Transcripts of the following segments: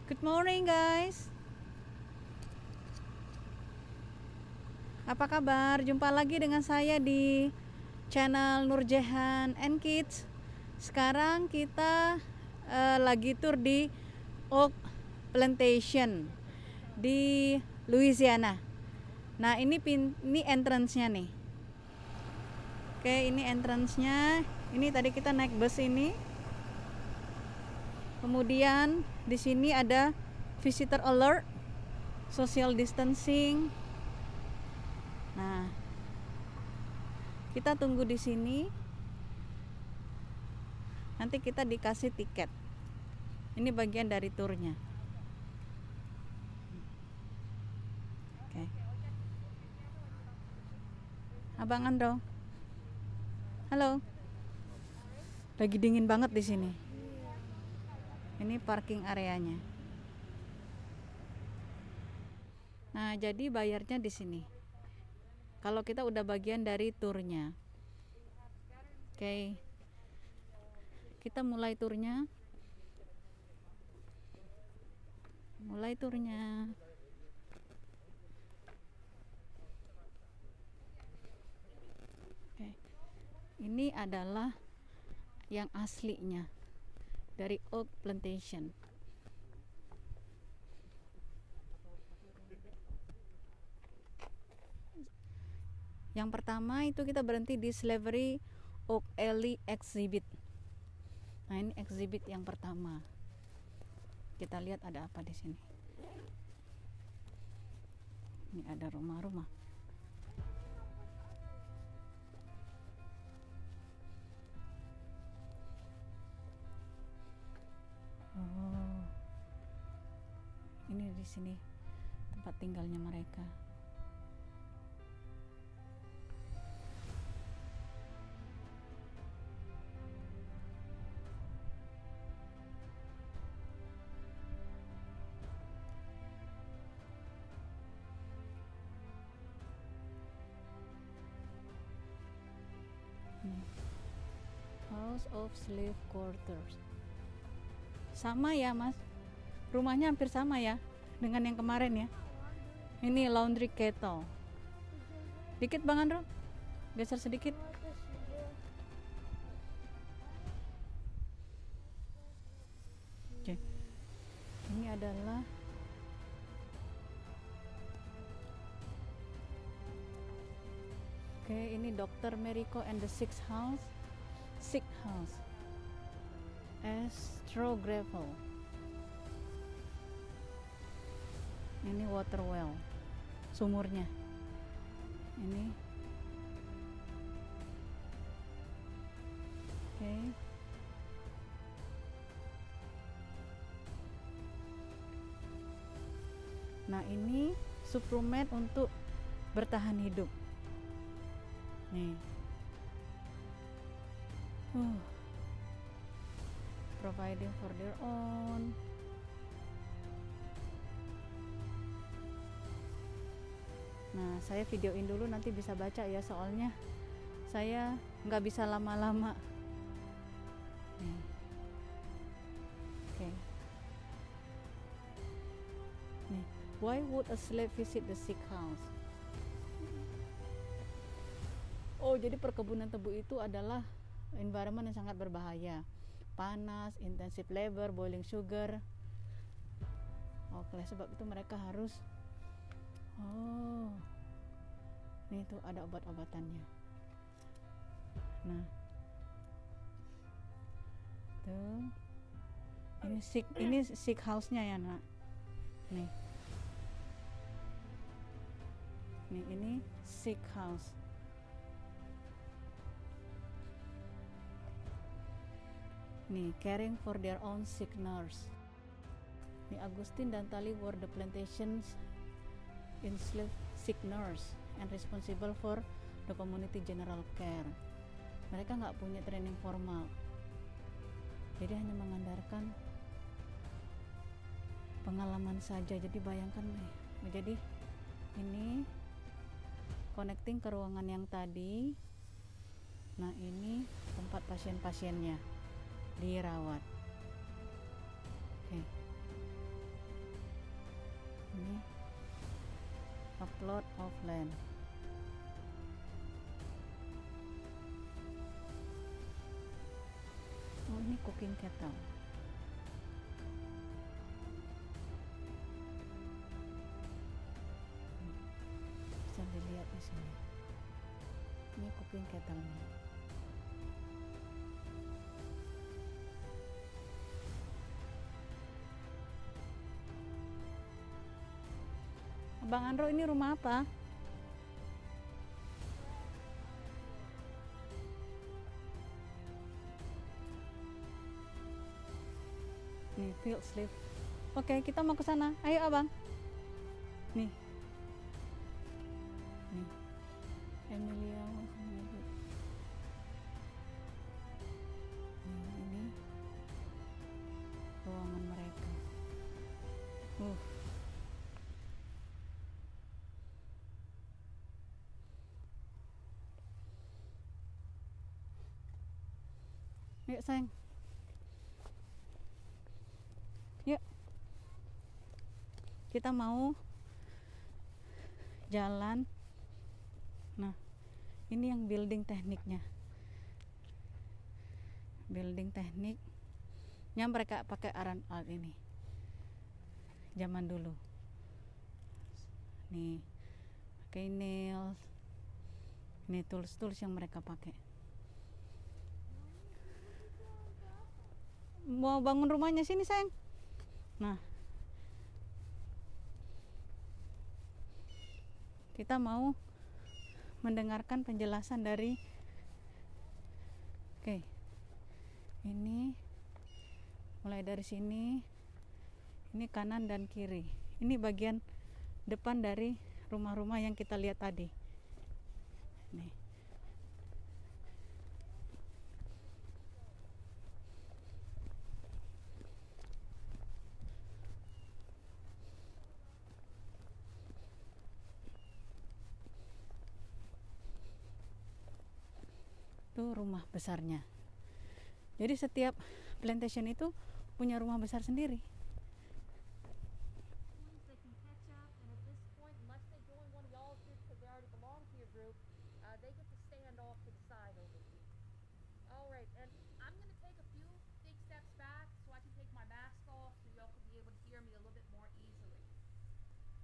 Good morning guys. Apa kabar? Jumpa lagi dengan saya di channel Nurjehan and Kids. Sekarang kita lagi tur di Oak Plantation di Louisiana. Nah, ini entrance-nya nih. Oke, ini entrance-nya. Ini tadi kita naik bus ini. Kemudian di sini ada visitor alert, social distancing. Nah, kita tunggu di sini. Nanti kita dikasih tiket. Ini bagian dari turnya. Oke. Abang Andro. Halo. Lagi dingin banget di sini. Ini parking areanya. Nah, jadi bayarnya di sini. Kalau kita udah bagian dari turnya. Oke. Kita mulai turnya. Oke. Ini adalah yang aslinya dari Oak Plantation. Yang pertama itu kita berhenti di Slavery Oak Alley Exhibit. Nah, ini exhibit yang pertama. Kita lihat ada apa di sini. Ini ada rumah-rumah. Oh. Ini di sini tempat tinggalnya mereka. House of Slave Quarters. Sama ya, Mas? Rumahnya hampir sama ya dengan yang kemarin ya. Ini laundry kettle. Dikit Bang Andro. Geser sedikit. Oke. Ini adalah ini Dr. Merico and the Sick House. Astro Gravel. Ini water well, sumurnya. Ini. Oke. Nah, ini suplemen untuk bertahan hidup. Nih. Providing for their own. Nah, saya videoin dulu, nanti bisa baca ya, soalnya saya nggak bisa lama-lama. Oke. Nih, why would a slave visit the sick house? Oh, jadi perkebunan tebu itu adalah environment yang sangat berbahaya. Panas, intensive labor, boiling sugar. Oke, sebab itu mereka harus. Oh, ini tuh ada obat-obatannya. Nah, tuh, ini sick house-nya ya, Nak. Nih, ini sick house. Nih, caring for their own sick nurse. Nih, Agustin dan Tali were the plantation's enslaved sick nurse and responsible for the community general care. Mereka nggak punya training formal, jadi hanya mengandalkan pengalaman saja. Jadi bayangkan nih, jadi ini connecting ke ruangan yang tadi. Nah, ini tempat pasien-pasiennya dirawat. Oke. a plot of land. Oh, ini cooking kettle. Bisa dilihat di sini. Ini cooking kettle-nya. Bang Andro, ini rumah apa? Nih, field slip. Oke, kita mau ke sana. Ayo, Abang. Nih. Nih. Emilia Wasmedi. Nih, ini ruangan mereka. Yuk, sayang. Yuk. Kita mau jalan. Nah, ini yang building tekniknya. Building tekniknya mereka pakai iron art ini. Zaman dulu. Nih, pakai nails. Ini tools yang mereka pakai. Mau bangun rumahnya sini, sayang. Nah, kita mau mendengarkan penjelasan dari ini mulai dari sini. Ini kanan dan kiri. Ini bagian depan dari rumah-rumah yang kita lihat tadi. Nih. Itu rumah besarnya. Jadi setiap plantation itu punya rumah besar sendiri.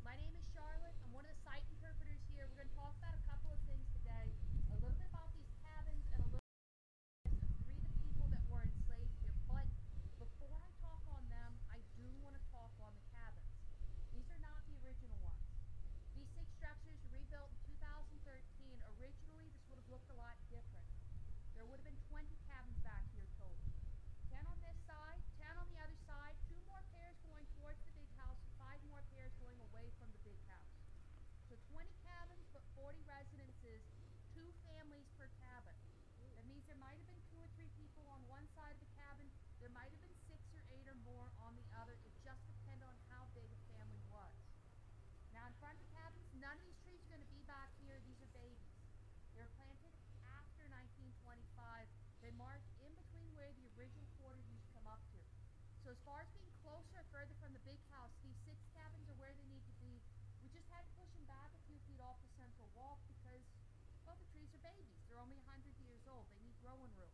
My name is Charlotte. I'm one of the site interpreters here. We're going to talk about a couple of things today. A little bit about these cabins and a little bit of three of the people that were enslaved here. But before I talk on them, I do want to talk on the cabins. These are not the original ones. These six structures were rebuilt in 2013. Originally, this would have looked a lot different. There would have been 20 cabins back here total. 10 on this side, 10 on the other side, 2 more pairs going towards the big house, 5 more pairs going away from the big house. So 20 cabins, but 40 residences, 2 families per cabin. That means there might have been 2 or 3 people on one side of the cabin, there might have been 6 or 8 or more on the other. It just depended on how big a family was. Now in front of the cabins, none of these trees are going to be back here. These are babies. They were planted after 1925. They mark in between where the original quarters used to come up to. So as far as being closer or further from the big house, these 6 cabins are where they need to be. We just had to push them back a few feet off the central walk because, well, the trees are babies. They're only 100 years old. They need growing room.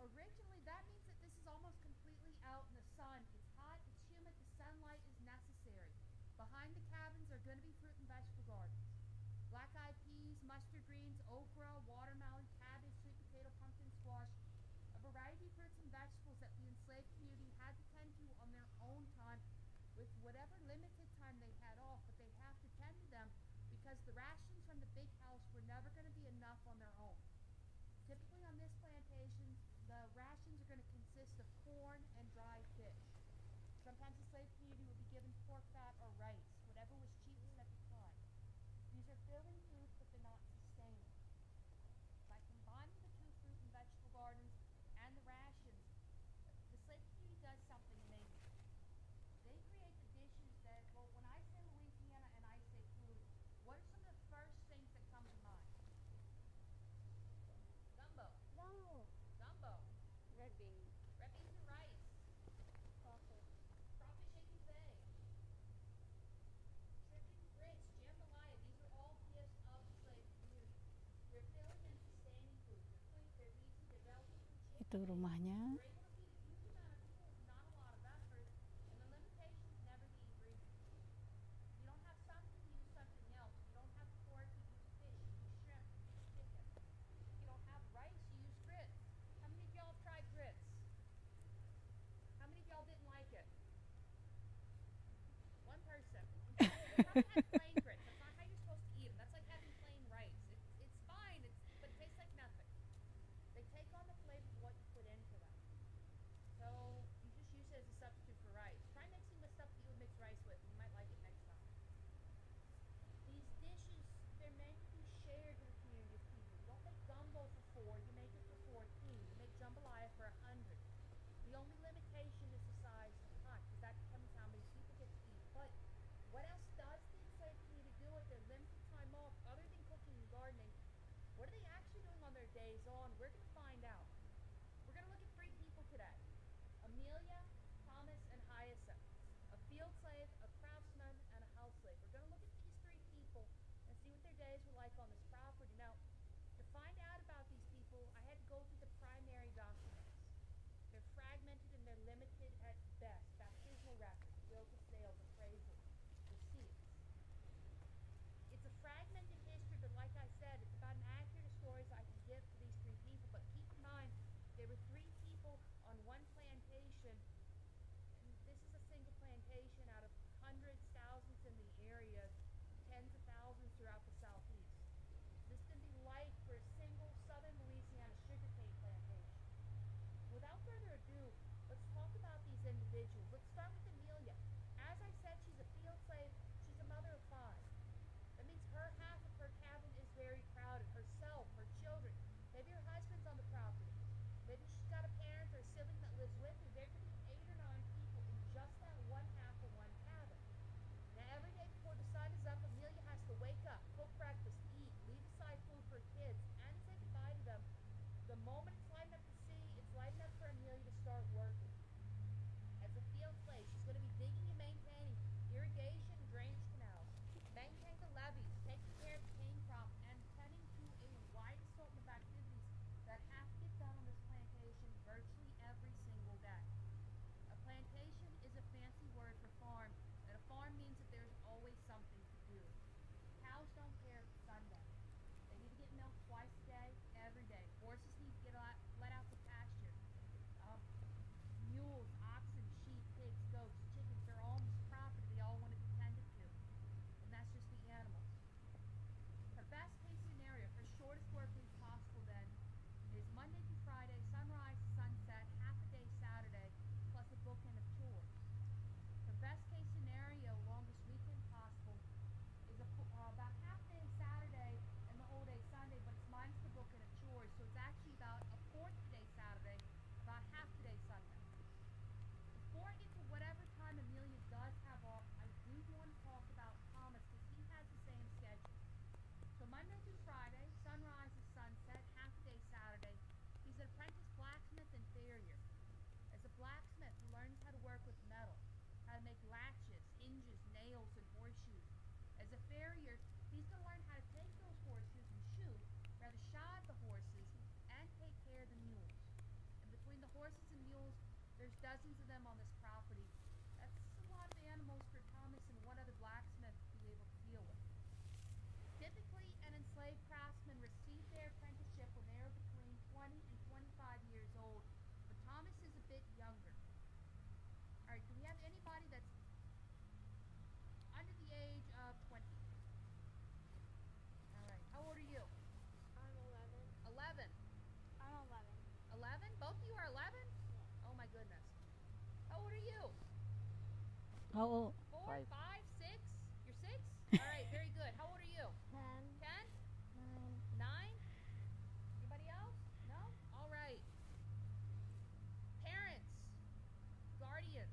Originally, that means that this is almost completely out in the sun. It's hot, it's humid, the sunlight is necessary. Behind the cabins are going to be fruit and vegetable gardens. Black-eyed peas, mustard greens, okra, watermelon, cabbage, sweet potato, pumpkin squash, a variety of fruits and vegetables that the enslaved community had to tend to on their own time with whatever limited time they had off, but they have to tend to them because the rations from the big house were never going to be enough on their own. Typically on this plantation, the rations are going to consist of corn and dried fish. Sometimes the slave community would be given pork fat or rice, whatever was cheapest at the time. These are filling foods, but they're not sustaining. By combining the 2 fruit and vegetable gardens and the rations, the slave community does something amazing. They create the dishes that, well, when I say Louisiana and I say food, what are some of the first things that come to mind? Gumbo. Gumbo. Red beans. Red beans and rice. Crawfish. Crawfish etouffee. Chicken grits, jambalaya. Itu rumahnya. We're able to feed a huge amount of tools, not a lot of effort, and the limitations never the ingredients. If you don't have something, use something else. If you don't have pork, you use fish, you use shrimp, you use chicken. If you don't have rice, you use grits. How many of y'all have tried grits? How many of y'all didn't like it? One person. You probably had plain grits. That's not how you're supposed to eat them. That's like having plain rice. It's fine, but it tastes like nothing. They take on the flavor of what you put into them. So you just use it as a substitute for rice. Try mixing with stuff that you would mix rice with, and you might like it next time. These dishes, they're meant to be shared with a community of people. You don't make gumbo for 4, you make it for 14. You make jambalaya for 100. The only limitation is the size of the pot, because that determines how many people get to eat. But what else does the enslaved community do with their limited time off, other than cooking and gardening? What are they actually doing on their days on? We're going to find out. We're going to look at 3 people today. Amelia, Thomas, and Hyacinth. A field slave, a craftsman, and a house slave. We're going to look at these 3 people and see what their days were like on this property. Now, to find out about these people, I had to go through the primary documents. They're fragmented and they're limited at best. Baptismal records, bills of sales, appraisals, receipts. It's a fragmented history, but like I said, it's about an accurate story as I can give to these 3 people. But keep in mind, there were 3 people on one plantation, and this is a single plantation out of hundreds, thousands in the area, tens of thousands throughout the southeast. This can be like for a single southern Louisiana sugarcane plantation. Without further ado, let's talk about these individuals. Let's start with Amelia. As I said, she's a field slave. She's a mother of 5. That means her half of her cabin is very crowded. Herself, her children, maybe her husband's on the property. Maybe she's got a parent or a sibling that lives with her. There could be 8 or 9 people in just that one half of one cabin. Now, every day before the sun is up, Amelia has to wake up, cook breakfast, eat, leave aside food for her kids, and say goodbye to them. The moment it's lighting up the sea, it's lighting up for Amelia to start working. As a field slave, she's going to be digging and maintaining irrigation and drainage canals, maintaining the levees, taking care of the cane crop, and tending to a wide assortment of activities that have to get done on this plantation virtually every single day. A plantation is a fancy word for farm, and a farm means that there's always something to do. Cows don't care if it's Sunday. They need to get milked twice a day, every day. Horses need to get let out to pasture. Mules, oxen, sheep, pigs, goats, chickens, they're all on this property. They all want to be tended to. And that's just the animals. Her best case scenario, her shortest work week possible then, is Monday through Friday, sunrise to sunset, half a day Saturday, plus a bookend of chores. Her best case scenario, longest weekend possible, is about half day Saturday and the whole day Sunday, but it's minus the bookend of chores, so it's actually about a 4th day Saturday, about half the day Sunday. Before I get to whatever time Amelia does have off, I do want to talk about Thomas because he has the same schedule. So Monday through Friday, sunrise to sunset, half day Saturday, he's an apprentice blacksmith and farrier. As a blacksmith, he learns how to work with metal, how to make latches, hinges, nails, and horseshoes. As a farrier, he's going to learn how to take those horseshoes and shod the horses, and take care of the mules. And between the horses and mules, there's dozens of them on this property. That's a lot of animals for Thomas and one other blacksmith to be able to deal with. Typically, an enslaved craftsman received their apprenticeship when they were between 20 and 25 years old, but Thomas is a bit younger. All right, do we have anybody that's under the age of 20? All right, how old are you? I'm 11. 11. I'm 11. 11? Both of you are 11? Yeah. Oh my goodness. How old are you? How old? 4, 5. 5, 6? You're 6? All right, very good. How old are you? 10. 10? 9. 9? Anybody else? No? All right. Parents, guardians,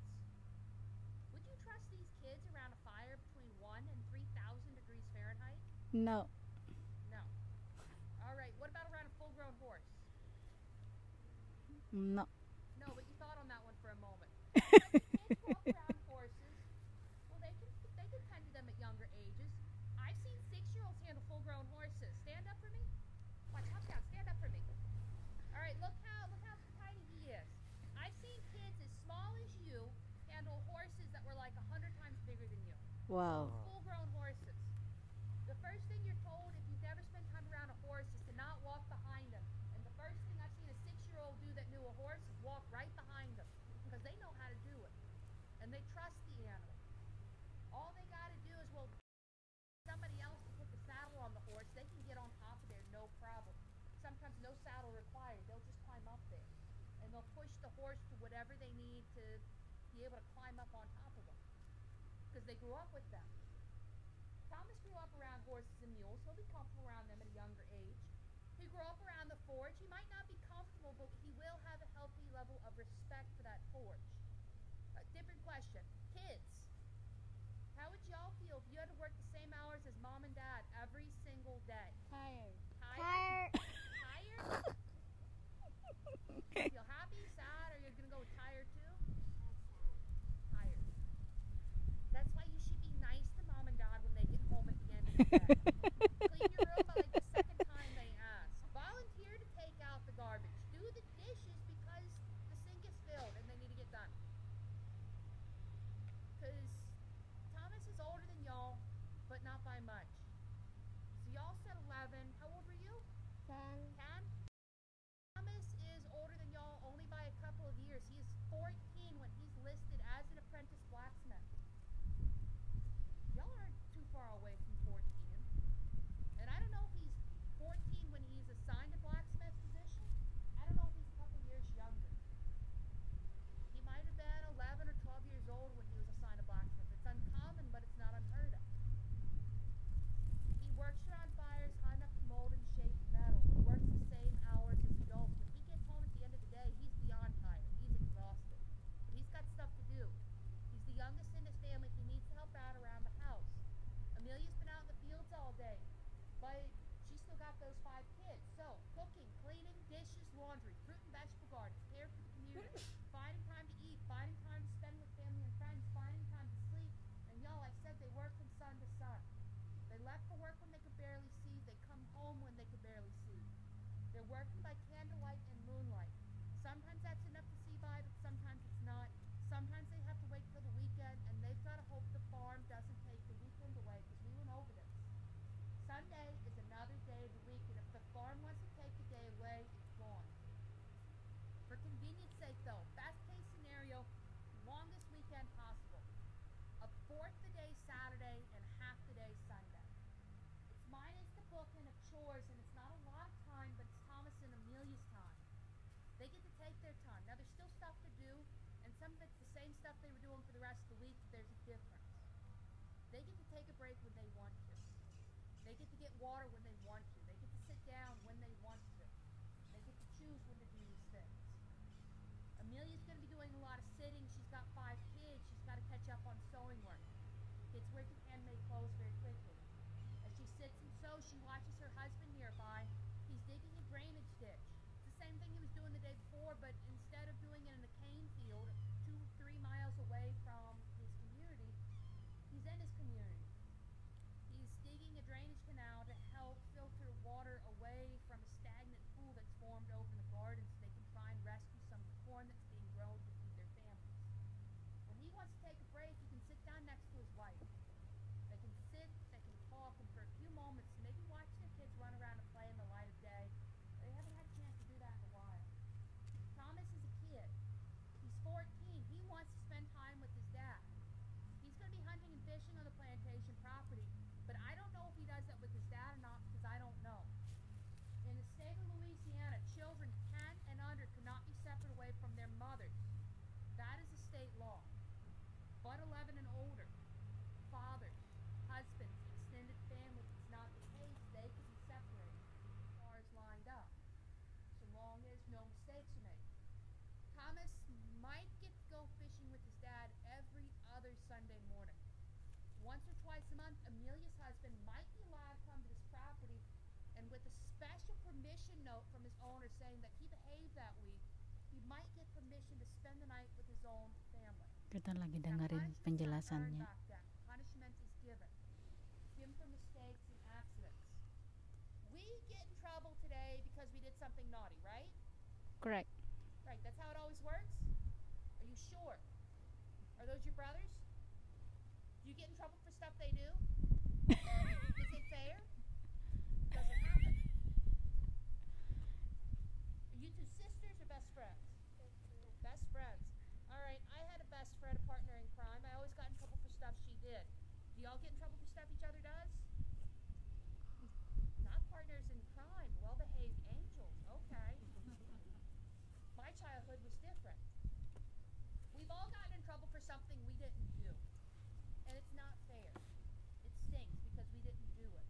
would you trust these kids around a fire between 1 and 3,000 degrees Fahrenheit? No. No. All right, what about around a full-grown horse? No. No, but you thought on that one for a moment. Kids grow up around horses. Well, they can tend to them at younger ages. I've seen 6-year-olds handle full-grown horses. Stand up for me. Watch, hop down. Stand up for me. All right, look how tiny Wow. Full-grown horses. The first thing you're told if you've never spent time around a horse is to not walk behind them. And the first thing I've seen a 6-year-old do that knew a horse is walk right behind them because they know how to do it. And they trust the animal. All they got to do is, well, somebody else to put the saddle on the horse, they can get on top of there no problem. Sometimes no saddle required. They'll just climb up there. And they'll push the horse to whatever they need to be able to climb up on top of them. Because they grew up with them. Thomas grew up around horses and mules. He'll be comfortable around them at a younger age. He grew up around the forge. He might not be comfortable, but he will have a healthy level of respect for that forge. Different question. Kids, how would y'all feel if you had to work the same hours as mom and dad every single day? Tired. Tired? Tired? Feel happy, sad, or you're going to go with tired too? Tired. That's why you should be nice to mom and dad when they get home at the end of the day. Clean your room by like the second time they ask. Volunteer to take out the garbage. Do the dishes because the sink is filled and they need to get done. Because Thomas is older than y'all, but not by much. So y'all said 11. How old were you? 10. 10? Thomas is older than y'all only by a couple of years. He is 14 when he's listed as an apprentice blacksmith. Y'all aren't too far away from 14. And I don't know if he's 14 when he's assigned a blacksmith position. I don't know if he's a couple years younger. He might have been 11 or 12 years old when he was assigned a blacksmith. It's uncommon, but it's not unheard of. He works around fires high enough to mold and shape metal. He works the same hours as adults. When he gets home at the end of the day, he's beyond tired. He's exhausted. But he's got stuff to do. He's the youngest in his family. He needs to help out around the house. Amelia's been out in the fields all day, but she's still got those 5 kids. So, cooking, cleaning, dishes, laundry, fruit and vegetable gardens, care for the community, finding time to eat, finding time to spend with family and friends, finding time to sleep. And y'all, I said they work from sun to sun. They left for work when they could barely see. They come home when they could barely see. They're working by candlelight and moonlight. Sometimes that's enough to see by, but sometimes it's not. Sometimes they have to wait till the weekend, and they've got to hope the farm doesn't take the weekend away, because we went over this. Sunday is another day of the week, and if the farm wants to take the day away, it's gone. For convenience sake, though, best case scenario, longest weekend possible. A fourth the day Saturday and half the day Sunday. It's minus the booking of chores, and it's not a lot of time, but it's Thomas and Amelia's time. They get to take their time. Now, there's still stuff to do, and some of it's the same stuff they were doing for the rest of the week, but there's a difference. They get to take a break when they want to. They get to get water when they want to. They get to sit down when they want to. They get to choose when to do these things. Amelia's going to be doing a lot of sitting. She's got 5 kids. She's got to catch up on sewing work. Kids working handmade clothes very quickly. As she sits and sews, she watches her husband nearby. He's digging a drainage ditch. It's the same thing he was doing the day before, but instead of doing it in a cane field 2-3 miles away from his community, he's in his community. He's digging a drainage canal to help filter water away from a stagnant pool that's formed over in the garden so they can try and rescue some of the corn that's being grown to feed their families. When he wants to take a break, he can sit down next to his wife. They can sit, they can talk, and for a few moments, maybe watch their kids run around and play in the light of day. They haven't had a chance to do that in a while. Thomas is a kid. He's 14. He wants to spend time with his dad. He's going to be hunting and fishing on the plantation property, but I don't know if he does that with his dad or not because I don't know. In the state of Louisiana, children 10 and under cannot be separate away from their mothers. That is a state law. But 11 and older, fathers, husbands, extended family, it's not the case. They can be separated. Cars lined up, so long as no mistakes are made. Thomas might get to go fishing with his dad every other Sunday morning. Once or twice a month, Amelia's husband might be allowed to come to this property, and with a special permission note from his owner saying that he behaved that week, he might get permission to spend the night with his own family. Kita lagi Now, dengerin punishment's not earned penjelasannya. back then. Punishment is given. Given for mistakes and accidents. We get in trouble today because we did something naughty, right? Correct. Right, that's how it always works? Are you sure? Are those your brothers? Do you get in trouble for stuff they do? Is it fair? Doesn't happen. Are you two sisters or best friends? Best friends. All right, I had a best friend, a partner in crime. I always got in trouble for stuff she did. Do y'all get in trouble for stuff each other does? Not partners in crime, well-behaved angels. Okay. My childhood was different. We've all gotten in trouble for something we didn't do. And it's not fair. It stinks because we didn't do it.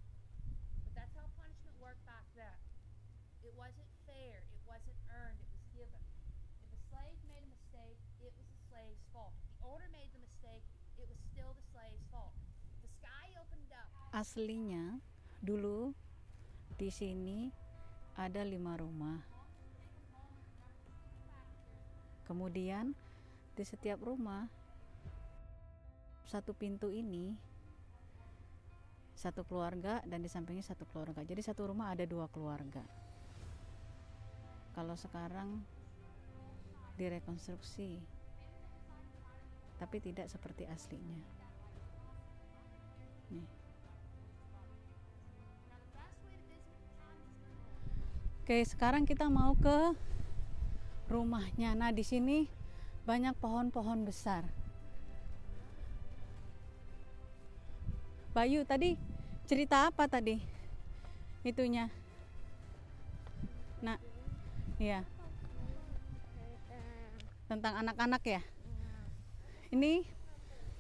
But that's how punishment worked back then. It wasn't fair. It wasn't earned. It was given. If a slave made a mistake, it was the slave's fault. If the owner made the mistake, it was still the slave's fault. The sky opened up. Aslinya dulu di sini ada 5 rumah. Kemudian di setiap rumah satu pintu ini satu keluarga dan di sampingnya satu keluarga. Jadi satu rumah ada 2 keluarga. Kalau sekarang direkonstruksi, tapi tidak seperti aslinya. Nih. Oke, sekarang kita mau ke rumahnya. Nah, di sini banyak pohon-pohon besar. Bayu, tadi cerita apa tadi? Itunya. Nah, iya. Tentang anak-anak ya. Ini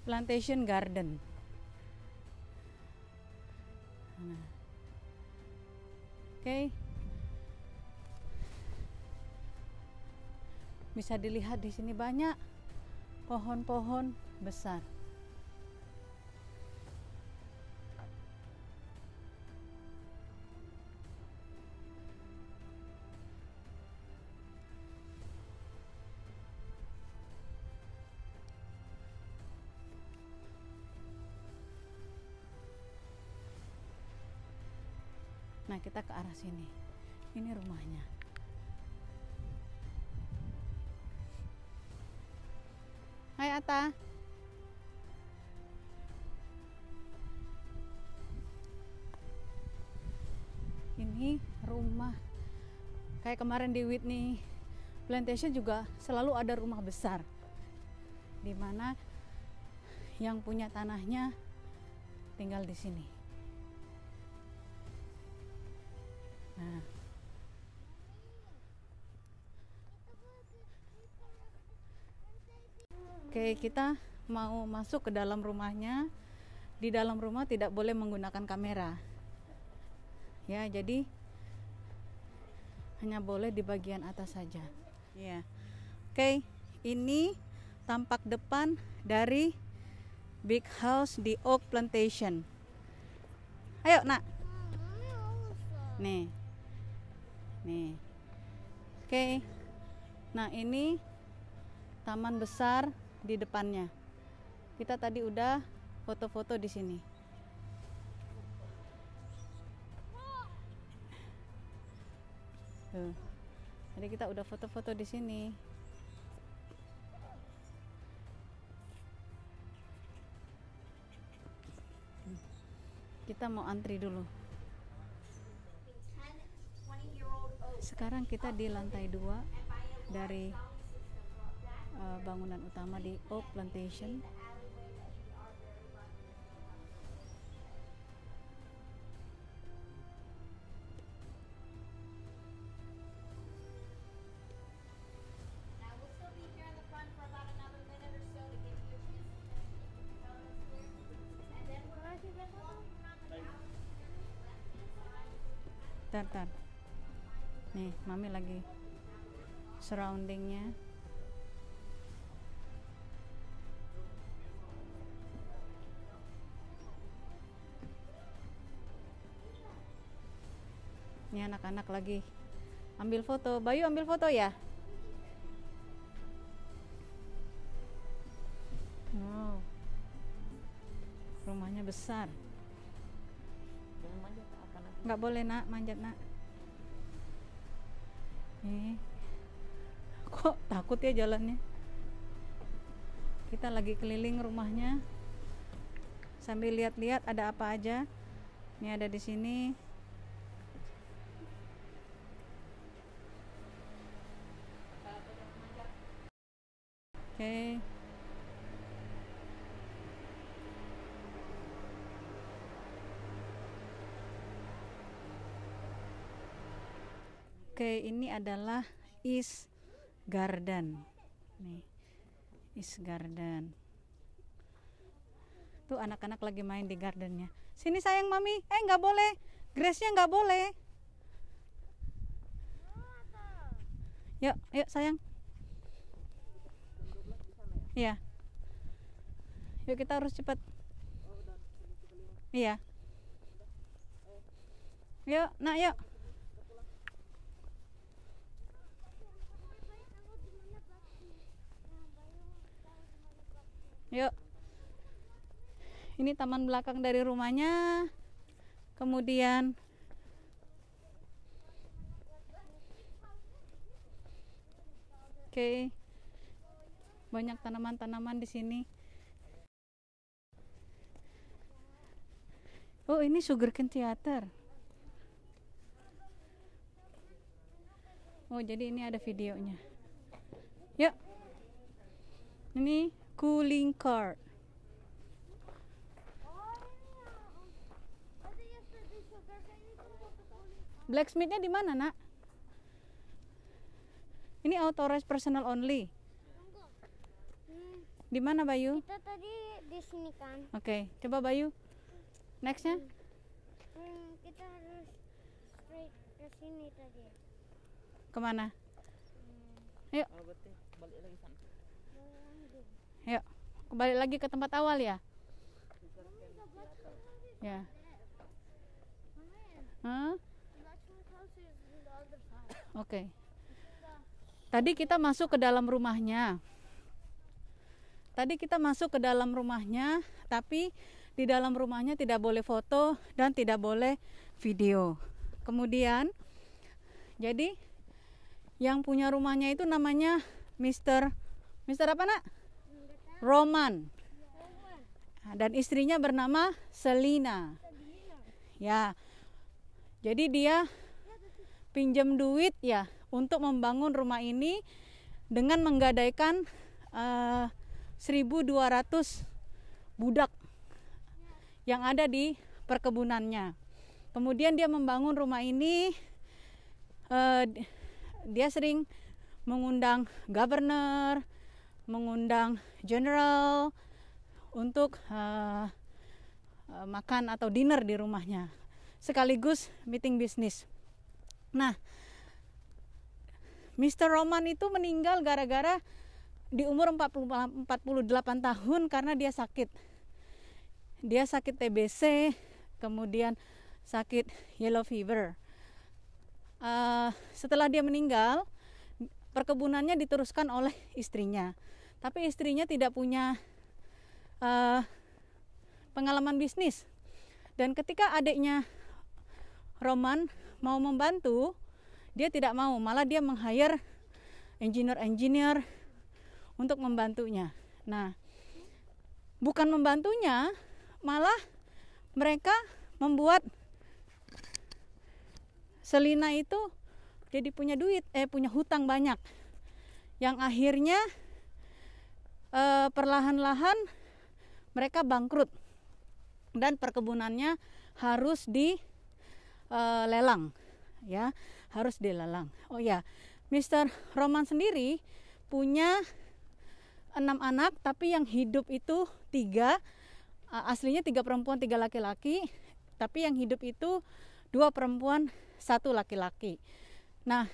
plantation garden. Nah. Oke. Bisa dilihat di sini banyak pohon-pohon besar. Nah, kita ke arah sini. Ini rumahnya. Hai Ata. Ini rumah. Kayak kemarin di Whitney Plantation juga selalu ada rumah besar. Di mana yang punya tanahnya tinggal di sini. Nah. Oke, kita mau masuk ke dalam rumahnya. Di dalam rumah tidak boleh menggunakan kamera. Ya, jadi hanya boleh di bagian atas saja. Ya. Oke, ini tampak depan dari big house di Oak Plantation. Ayo, Nak. Nih. Nih. Oke. Nah, ini taman besar di depannya. Kita tadi udah foto-foto di sini. Tuh. Jadi kita udah foto-foto di sini. Kita mau antri dulu. Sekarang kita di lantai 2 dari bangunan utama di Oak Plantation. Tar. Nih, Mami lagi surroundingnya. Ini anak-anak lagi ambil foto. Bayu ambil foto ya? Wow. Rumahnya besar. Nggak boleh Nak, manjat Nak. Nih. Kok takut ya jalannya? Kita lagi keliling rumahnya. sambil lihat-lihat ada apa aja. Ini ada di sini. Oke. Oke, ini adalah East Garden. Nih, East Garden. Tuh anak-anak lagi main di gardennya. Sini sayang mami. Nggak boleh. Grace-nya nggak boleh. Yuk, yuk sayang. Iya. Yuk kita harus cepat. Iya. Yuk, nak yuk. Yuk. Ini taman belakang dari rumahnya. Kemudian oke. Banyak tanaman-tanaman di sini. Oh, ini Sugarcane Theater. Oh, jadi ini ada videonya. Yuk. Ini cooling cart. Blacksmithnya di mana, nak? Ini authorized personal only. Di mana, Bayu? Kita tadi di sini kan. Oke, coba Bayu. Nextnya? Kita harus straight ke sini tadi. Kemana? Yuk. Yuk, kembali lagi ke tempat awal ya. Ya. Oke. Tadi kita masuk ke dalam rumahnya. Tapi di dalam rumahnya tidak boleh foto dan tidak boleh video. Kemudian, jadi yang punya rumahnya itu namanya Mr. apa, nak? Roman. Dan istrinya bernama Selina. Ya. Jadi dia pinjam duit ya untuk membangun rumah ini dengan menggadaikan 1.200 budak yang ada di perkebunannya. Kemudian dia membangun rumah ini, dia sering mengundang governor, mengundang general untuk makan atau dinner di rumahnya, sekaligus meeting bisnis. Nah, Mr. Roman itu meninggal gara-gara di umur 48 tahun karena dia sakit. Dia sakit TBC, kemudian sakit yellow fever. Setelah dia meninggal, perkebunannya diteruskan oleh istrinya. Tapi istrinya tidak punya pengalaman bisnis. Dan ketika adiknya Roman mau membantu, dia tidak mau, malah dia meng-hire engineer untuk membantunya. Nah, bukan membantunya, malah mereka membuat Selina itu jadi punya punya hutang banyak, yang akhirnya perlahan-lahan mereka bangkrut dan perkebunannya harus dilelang, ya, harus dilelang. Oh ya, Mr. Roman sendiri punya 6 anak, tapi yang hidup itu 3, aslinya 3 perempuan 3 laki-laki, tapi yang hidup itu 2 perempuan 1 laki-laki. Nah,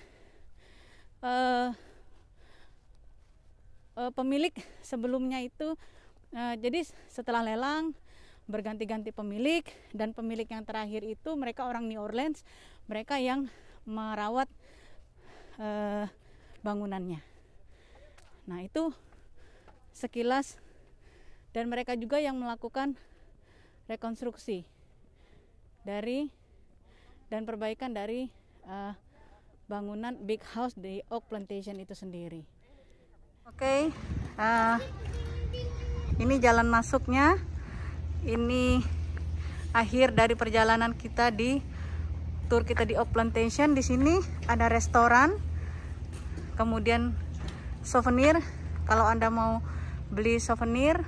pemilik sebelumnya itu jadi setelah lelang berganti-ganti pemilik, dan pemilik yang terakhir itu mereka orang New Orleans, mereka yang merawat bangunannya. Nah, itu sekilas, dan mereka juga yang melakukan rekonstruksi dan perbaikan dari bangunan big house di Oak Plantation itu sendiri. Oke, ini jalan masuknya. ini akhir dari perjalanan kita di tour kita di Oak Plantation. Di sini ada restoran, kemudian souvenir. Kalau Anda mau beli souvenir,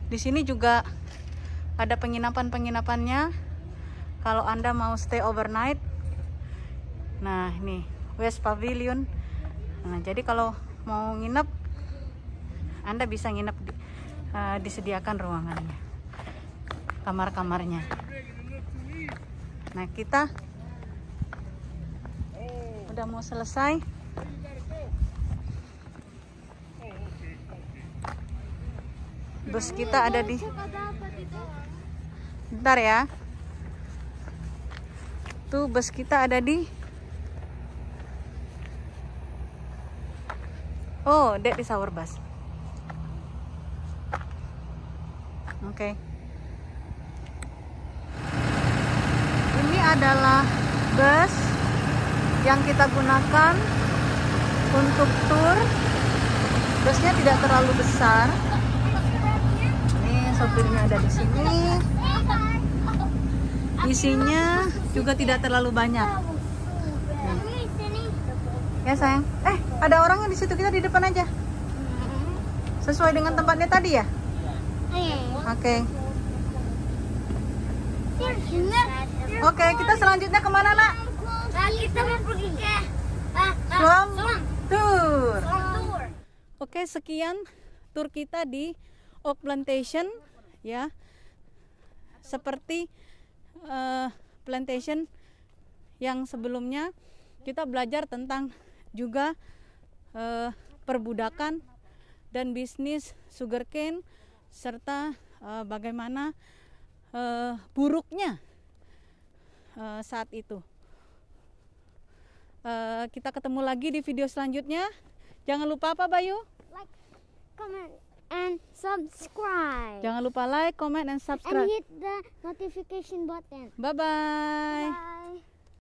di sini juga ada penginapan-penginapannya. Kalau Anda mau stay overnight, nah ini West Pavilion. Nah, jadi kalau mau nginep, Anda bisa nginep disediakan ruangannya, kamar-kamarnya. Nah, kita udah mau selesai. Bus kita ada di, bentar ya, tuh bus kita ada di, oh, that is our bus. Oke. Ini adalah bus yang kita gunakan untuk tour. Busnya tidak terlalu besar. Ini sopirnya ada di sini. Isinya juga tidak terlalu banyak. Ya sayang. Ada orangnya di situ, kita di depan aja. Sesuai dengan tempatnya tadi ya? Oke. Oke, kita selanjutnya kemana, Nak? Kita mau pergi ke Swamp Tour. Oke, sekian tour kita di Oak Plantation ya. Seperti plantation yang sebelumnya, kita belajar tentang juga perbudakan dan bisnis sugarcane, serta bagaimana buruknya saat itu. Kita ketemu lagi di video selanjutnya. Jangan lupa apa, Bayu? like, comment, and subscribe. Jangan lupa like, comment, and subscribe. And hit the notification button. Bye-bye. Bye.